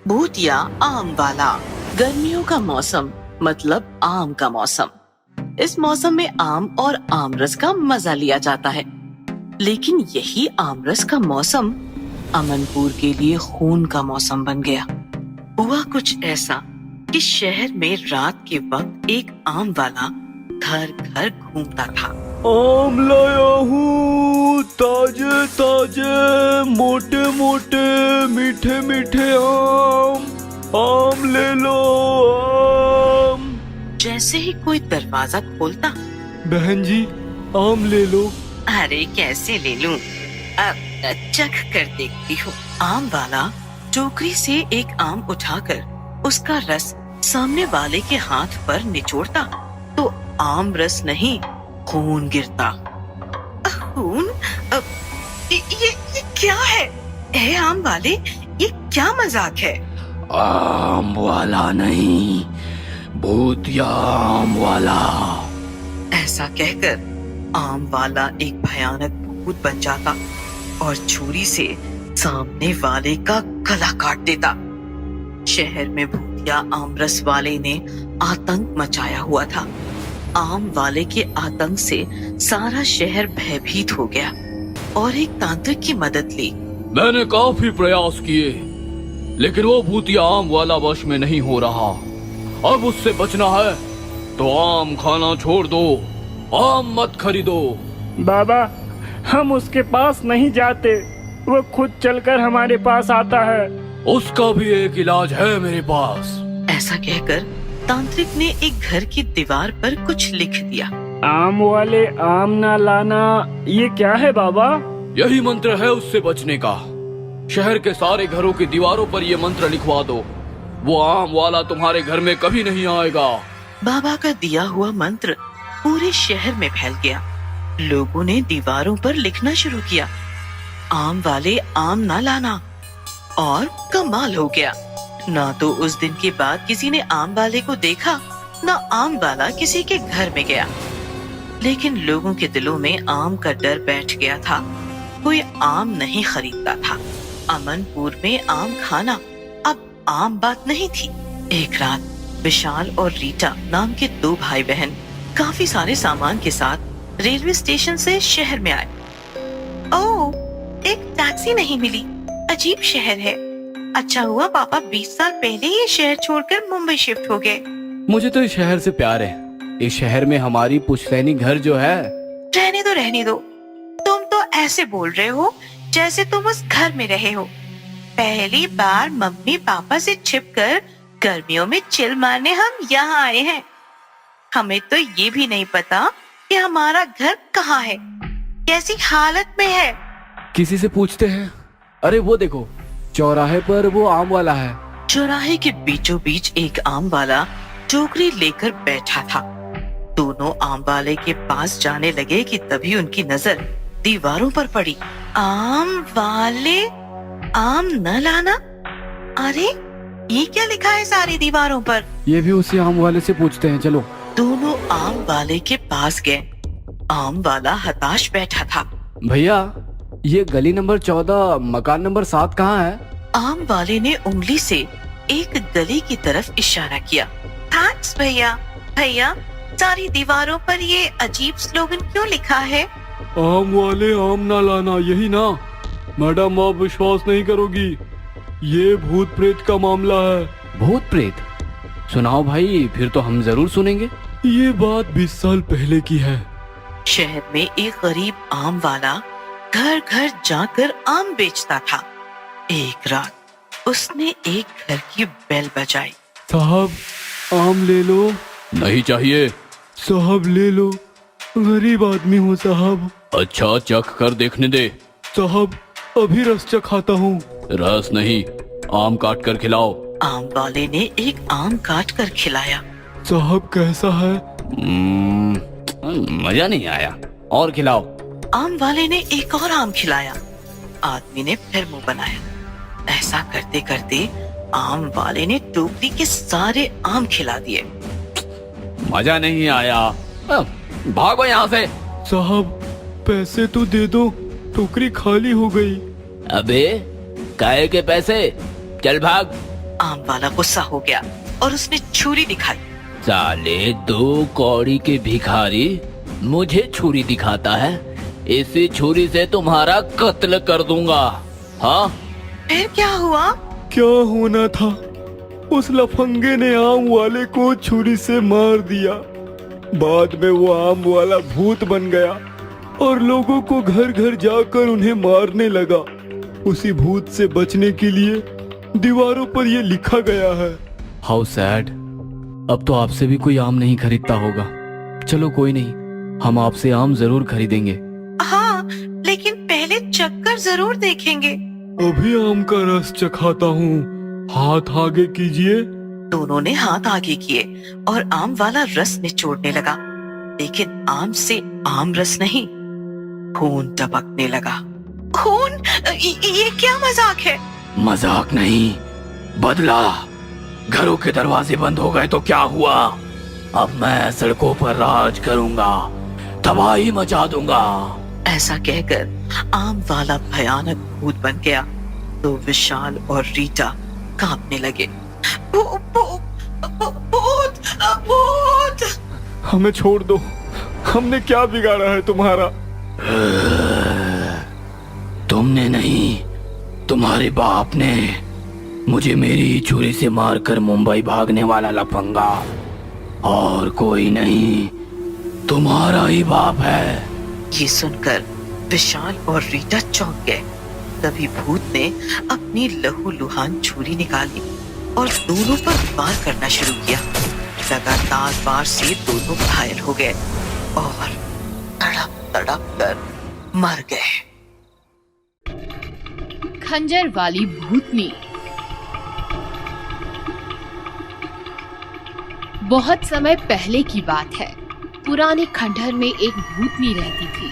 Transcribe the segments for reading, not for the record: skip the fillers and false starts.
भूतिया आम वाला। गर्मियों का मौसम मतलब आम का मौसम। इस मौसम में आम और आमरस का मजा लिया जाता है। लेकिन यही आमरस का मौसम अमनपुर के लिए खून का मौसम बन गया। हुआ कुछ ऐसा कि शहर में रात के वक्त एक आम वाला घर घर घूमता था। आम लाया हूँ, ताजे ताजे मोटे मोटे मीठे मीठे आम ले लो आम। जैसे ही कोई दरवाजा खोलता, बहन जी आम ले लो। अरे कैसे ले लूं? अब चख कर देखती हूँ। आम वाला टोकरी से एक आम उठाकर उसका रस सामने वाले के हाथ पर निचोड़ता तो आम रस नहीं खून गिरता। खून? ये क्या है? ए आम वाले, ये क्या मजाक है? आम वाला नहीं, भूतिया आम वाला। ऐसा कहकर आम वाला एक भयानक भूत बन जाता और छुरी से सामने वाले का गला काट देता। शहर में भूतिया आमरस वाले ने आतंक मचाया हुआ था। आम वाले के आतंक से सारा शहर भयभीत हो गया और एक तांत्रिक की मदद ली। मैंने काफी प्रयास किए, लेकिन वो भूतिया आम वाला वश में नहीं हो रहा। अब उससे बचना है तो आम खाना छोड़ दो, आम मत खरीदो। बाबा, हम उसके पास नहीं जाते, वो खुद चलकर हमारे पास आता है। उसका भी एक इलाज है मेरे पास। ऐसा कहकर तांत्रिक ने एक घर की दीवार पर कुछ लिख दिया। आम वाले आम ना लाना, ये क्या है बाबा? यही मंत्र है उससे बचने का। शहर के सारे घरों की दीवारों पर ये मंत्र लिखवा दो, वो आम वाला तुम्हारे घर में कभी नहीं आएगा। बाबा का दिया हुआ मंत्र पूरे शहर में फैल गया। लोगों ने दीवारों पर लिखना शुरू किया, आम वाले आम ना लाना। और कमाल हो गया, ना तो उस दिन के बाद किसी ने आम वाले को देखा, ना आम वाला किसी के घर में गया। लेकिन लोगों के दिलों में आम का डर बैठ गया था। कोई आम नहीं खरीदता था। अमनपुर में आम खाना अब आम बात नहीं थी। एक रात विशाल और रीटा नाम के दो भाई बहन काफी सारे सामान के साथ रेलवे स्टेशन से शहर में आए। ओह, एक टैक्सी नहीं मिली, अजीब शहर है। अच्छा हुआ पापा 20 साल पहले ये शहर छोड़कर मुंबई शिफ्ट हो गए। मुझे तो इस शहर से प्यार है। इस शहर में हमारी पुश्तैनी घर जो है। रहने दो। तुम तो ऐसे बोल रहे हो जैसे तुम उस घर में रहे हो। पहली बार मम्मी पापा से छिपकर गर्मियों में चिल मारने हम यहाँ आए हैं। हमें तो ये भी नहीं पता कि हमारा घर कहाँ है, कैसी हालत में है। किसी से पूछते हैं। अरे वो देखो, चौराहे पर वो आम वाला है। चौराहे के बीचों बीच एक आम वाला टोकरी लेकर बैठा था। दोनों आम वाले के पास जाने लगे कि तभी उनकी नजर दीवारों पर पड़ी। आम वाले आम न लाना। अरे ये क्या लिखा है सारी दीवारों पर? ये भी उसी आम वाले से पूछते हैं, चलो। दोनों आम वाले के पास गए। आम वाला हताश बैठा था। भैया, ये गली नंबर 14 मकान नंबर 7 कहाँ है? आम वाले ने उंगली से एक गली की तरफ इशारा किया। थैंक्स भैया। भैया, सारी दीवारों पर ये अजीब स्लोगन क्यों लिखा है? आम वाले आम ना लाना, यही ना? मैडम, आप विश्वास नहीं करोगी, ये भूत प्रेत का मामला है। भूत प्रेत? सुनाओ भाई, फिर तो हम जरूर सुनेंगे। ये बात 20 साल पहले की है। शहर में एक गरीब आम वाला घर घर जाकर आम बेचता था। एक रात उसने एक घर की बेल बजाई। साहब, आम ले लो। नहीं चाहिए। साहब ले लो, गरीब आदमी हूँ साहब। अच्छा, चख कर देखने दे। साहब, अभी रस चखाता हूँ। रस नहीं, आम काट कर खिलाओ। आम वाले ने एक आम काट कर खिलाया। साहब कैसा है? मजा नहीं आया, और खिलाओ। आम वाले ने एक और आम खिलाया। आदमी ने फिर मुंह बनाया। ऐसा करते करते आम वाले ने टोकरी के सारे आम खिला दिए। मजा नहीं आया, भागो यहाँ से। साहब पैसे तो दे दो, टोकरी खाली हो गई। अबे काहे के पैसे, चल भाग। आम वाला गुस्सा हो गया और उसने छुरी दिखाई। साले 2 कौड़ी के भिखारी मुझे छुरी दिखाता है, इसी छुरी से तुम्हारा कत्ल कर दूंगा। हाँ फिर क्या हुआ? क्या होना था, उस लफंगे ने आम वाले को छुरी से मार दिया। बाद में वो आम वाला भूत बन गया और लोगों को घर घर जाकर उन्हें मारने लगा। उसी भूत से बचने के लिए दीवारों पर ये लिखा गया है। How sad. अब तो आपसे भी कोई आम नहीं खरीदता होगा। चलो कोई नहीं, हम आपसे आम जरूर खरीदेंगे। हाँ, लेकिन पहले चक्कर जरूर देखेंगे। अभी आम का रस चखाता हूँ, हाथ आगे कीजिए। दोनों ने हाथ आगे किए और आम वाला रस निचोड़ने लगा, लेकिन आम से आम रस नहीं, खून टपकने लगा। खून? ये क्या मजाक है? मजाक नहीं, बदला। घरों के दरवाजे बंद हो गए तो क्या हुआ, अब मैं सड़कों पर राज करूंगा, तबाही मचा दूंगा। ऐसा कहकर आम वाला भयानक भूत बन गया तो विशाल और रीटा कांपने लगे। भूत, भूत! हमें छोड़ दो, हमने क्या बिगाड़ा है तुम्हारा? तुमने नहीं, तुम्हारे बाप ने मुझे मेरी ही छुरी से मारकर मुंबई भागने वाला लफंगा, और कोई नहीं, तुम्हारा ही बाप है। ये सुनकर विशाल और रीटा चौंक गए। तभी भूत ने अपनी लहूलुहान छुरी निकाली और दोनों पर वार करना शुरू किया। लगातार वार से दोनों घायल हो गए और तड़प तड़प कर मर गए। खंजर वाली भूतनी। बहुत समय पहले की बात है। पुराने खंडहर में एक भूतनी रहती थी।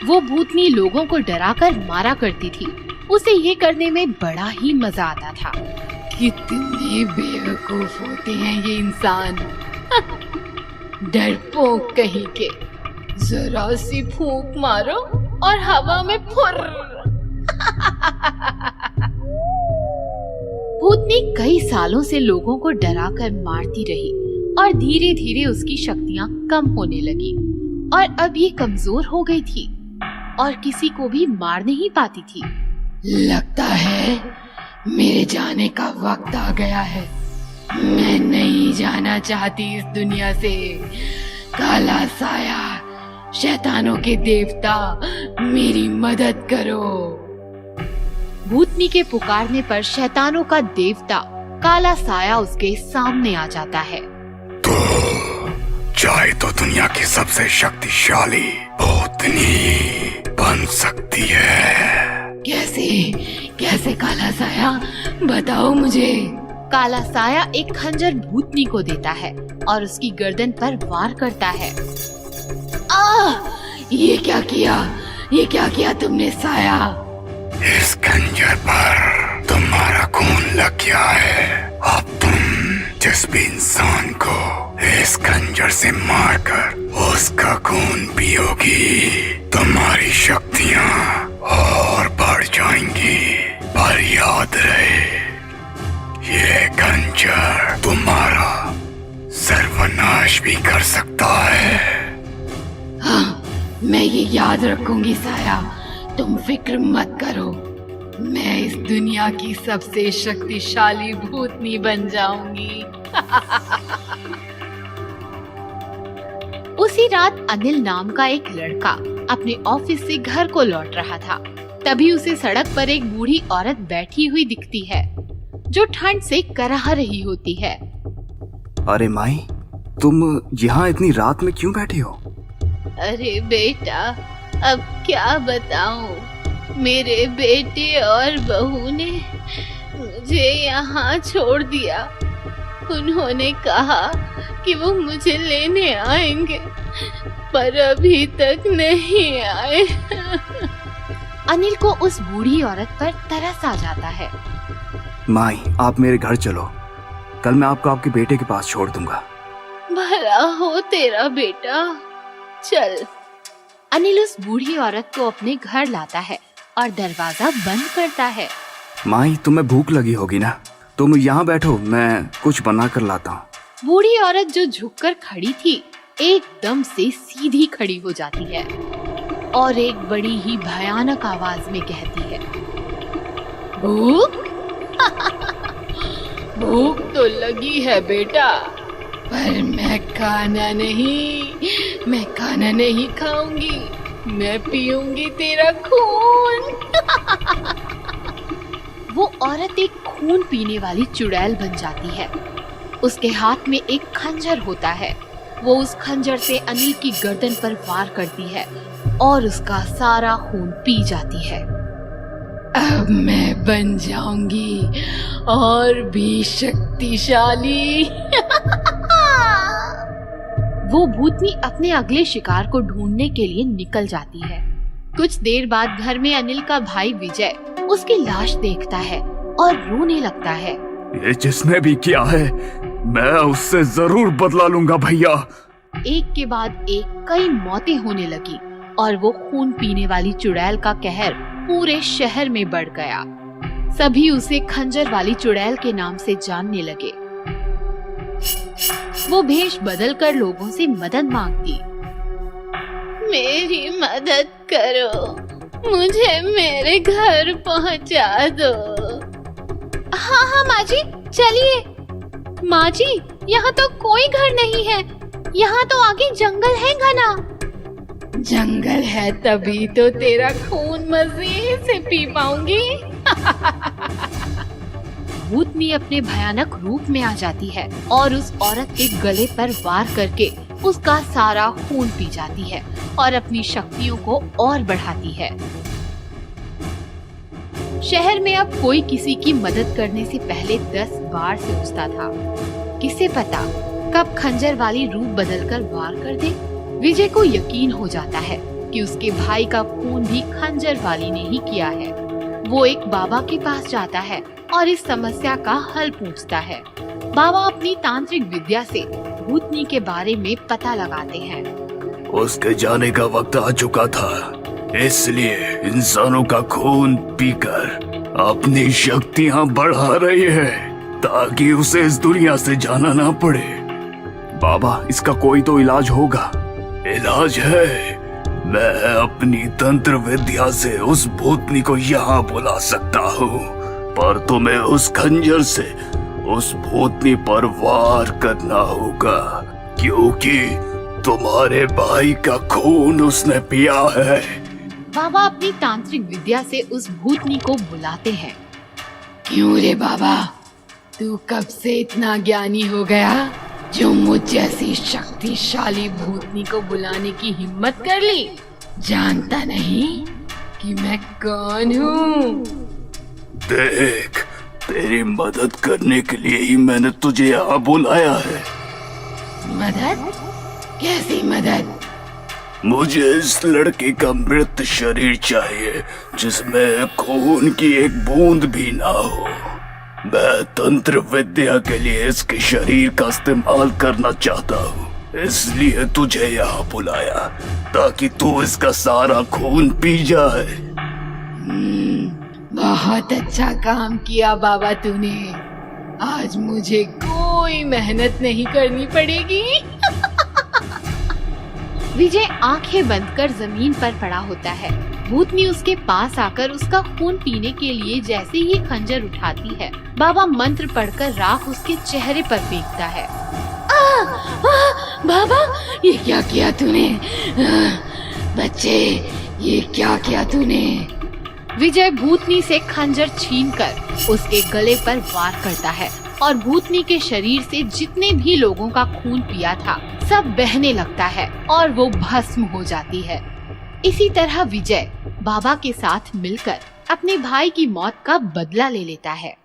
वो भूतनी लोगों को डराकर मारा करती थी। उसे ये करने में बड़ा ही मजा आता था। कितने बेवकूफ होते हैं ये इंसान। डरपोक कहीं के, जरा सी फूंक मारो और हवा में फुर। भूतनी कई सालों से लोगों को डराकर मारती रही और धीरे धीरे उसकी शक्तियां कम होने लगी और अब ये कमजोर हो गई थी और किसी को भी मार नहीं पाती थी। लगता है मेरे जाने का वक्त आ गया है। मैं नहीं जाना चाहती इस दुनिया से। काला साया, शैतानों के देवता, मेरी मदद करो। भूतनी के पुकारने पर शैतानों का देवता काला साया उसके सामने आ जाता है। तो चाहे तो दुनिया की सबसे शक्तिशाली भूतनी बन सकती है। कैसे काला साया, बताओ मुझे। काला साया एक खंजर भूतनी को देता है और उसकी गर्दन पर वार करता है। ये क्या किया तुमने साया? इस खंजर पर तुम्हारा खून लग गया है। अब तुम जिस भी इंसान को इस खंजर से मारकर उसका खून पियोगी, तुम्हारी शक्तियाँ और बढ़ जाएंगी। पर याद रहे, ये खंजर तुम्हारा सर्वनाश भी कर सकता है। हाँ, मैं ये याद रखूंगी साया। तुम फिक्र मत करो, मैं इस दुनिया की सबसे शक्तिशाली भूतनी बन जाऊंगी। उसी रात अनिल नाम का एक लड़का अपने ऑफिस से घर को लौट रहा था। तभी उसे सड़क पर एक बूढ़ी औरत बैठी हुई दिखती है जो ठंड से कराह रही होती है। अरे माई, तुम यहाँ इतनी रात में क्यों बैठी हो? अरे बेटा, अब क्या बताऊं, मेरे बेटे और बहू ने मुझे यहाँ छोड़ दिया। उन्होंने कहा कि वो मुझे लेने आएंगे, पर अभी तक नहीं आए। अनिल को उस बूढ़ी औरत पर तरस आ जाता है। माई, आप मेरे घर चलो, कल मैं आपको आपके बेटे के पास छोड़ दूंगा। भला हो तेरा बेटा, चल। अनिल उस बूढ़ी औरत को अपने घर लाता है और दरवाजा बंद करता है। माई, तुम्हें भूख लगी होगी ना, तुम यहाँ बैठो, मैं कुछ बना कर लाता हूँ। बूढ़ी औरत जो झुककर खड़ी थी एकदम से सीधी खड़ी हो जाती है और एक बड़ी ही भयानक आवाज में कहती है, भूख? भूख तो लगी है बेटा, पर मैं खाना नहीं खाऊंगी, मैं पीऊंगी तेरा खून। वो औरत एक खून पीने वाली चुड़ैल बन जाती है। उसके हाथ में एक खंजर होता है। वो उस खंजर से अनिल की गर्दन पर वार करती है और उसका सारा खून पी जाती है। अब मैं बन जाऊंगी और भी शक्तिशाली। वो भूतनी अपने अगले शिकार को ढूंढने के लिए निकल जाती है। कुछ देर बाद घर में अनिल का भाई विजय उसकी लाश देखता है और रोने लगता है। ये जिसने भी किया है, मैं उससे जरूर बदला लूंगा भैया। एक के बाद एक कई मौतें होने लगी और वो खून पीने वाली चुड़ैल का कहर पूरे शहर में बढ़ गया। सभी उसे खंजर वाली चुड़ैल के नाम से जानने लगे। वो भेष बदलकर लोगों से मदद मांगती। मेरी मदद करो, मुझे मेरे घर पहुंचा दो। हाँ माँ जी, चलिए। माँ जी, यहाँ तो कोई घर नहीं है, यहाँ तो आगे जंगल है घना। जंगल है तभी तो तेरा खून मजे से पी पाऊंगी। भूतनी अपने भयानक रूप में आ जाती है और उस औरत के गले पर वार करके उसका सारा खून पी जाती है और अपनी शक्तियों को और बढ़ाती है। शहर में अब कोई किसी की मदद करने से पहले 10 बार सोचता था। किसे पता कब खंजर वाली रूप बदलकर वार कर दे। विजय को यकीन हो जाता है कि उसके भाई का खून भी खंजर वाली ने ही किया है। वो एक बाबा के पास जाता है और इस समस्या का हल पूछता है। बाबा अपनी तांत्रिक विद्या से भूतनी के बारे में पता लगाते हैं। उसके जाने का वक्त आ चुका था, इसलिए इंसानों का खून पीकर अपनी शक्तियाँ बढ़ा रही है ताकि उसे इस दुनिया से जाना ना पड़े। बाबा, इसका कोई तो इलाज होगा। इलाज है, मैं अपनी तंत्र विद्या से उस भूतनी को यहाँ बुला सकता हूँ, पर तुम्हें उस खंजर से उस भूतनी पर वार करना होगा, क्योंकि तुम्हारे भाई का खून उसने पिया है। बाबा अपनी तांत्रिक विद्या से उस भूतनी को बुलाते हैं। क्यों रे बाबा, तू कब से इतना ज्ञानी हो गया जो मुझ जैसी शक्तिशाली भूतनी को बुलाने की हिम्मत कर ली? जानता नहीं कि मैं कौन हूँ? देख, तेरी मदद करने के लिए ही मैंने तुझे यहाँ बुलाया है। मदद? कैसी मदद? मुझे इस लड़की का मृत शरीर चाहिए जिसमें खून की एक बूंद भी ना हो। मैं तंत्र विद्या के लिए इसके शरीर का इस्तेमाल करना चाहता हूँ, इसलिए तुझे यहाँ बुलाया ताकि तू इसका सारा खून पी जाए। बहुत अच्छा काम किया बाबा तूने। आज मुझे कोई मेहनत नहीं करनी पड़ेगी। विजय आंखें बंद कर जमीन पर पड़ा होता है। भूतनी उसके पास आकर उसका खून पीने के लिए जैसे ही खंजर उठाती है, बाबा मंत्र पढ़कर राख उसके चेहरे पर फेंकता है। बाबा, ये क्या किया तूने? बच्चे, ये क्या किया तूने? विजय भूतनी से खंजर छीनकर उसके गले पर वार करता है और भूतनी के शरीर से जितने भी लोगों का खून पिया था सब बहने लगता है और वो भस्म हो जाती है। इसी तरह विजय बाबा के साथ मिलकर अपने भाई की मौत का बदला ले लेता है।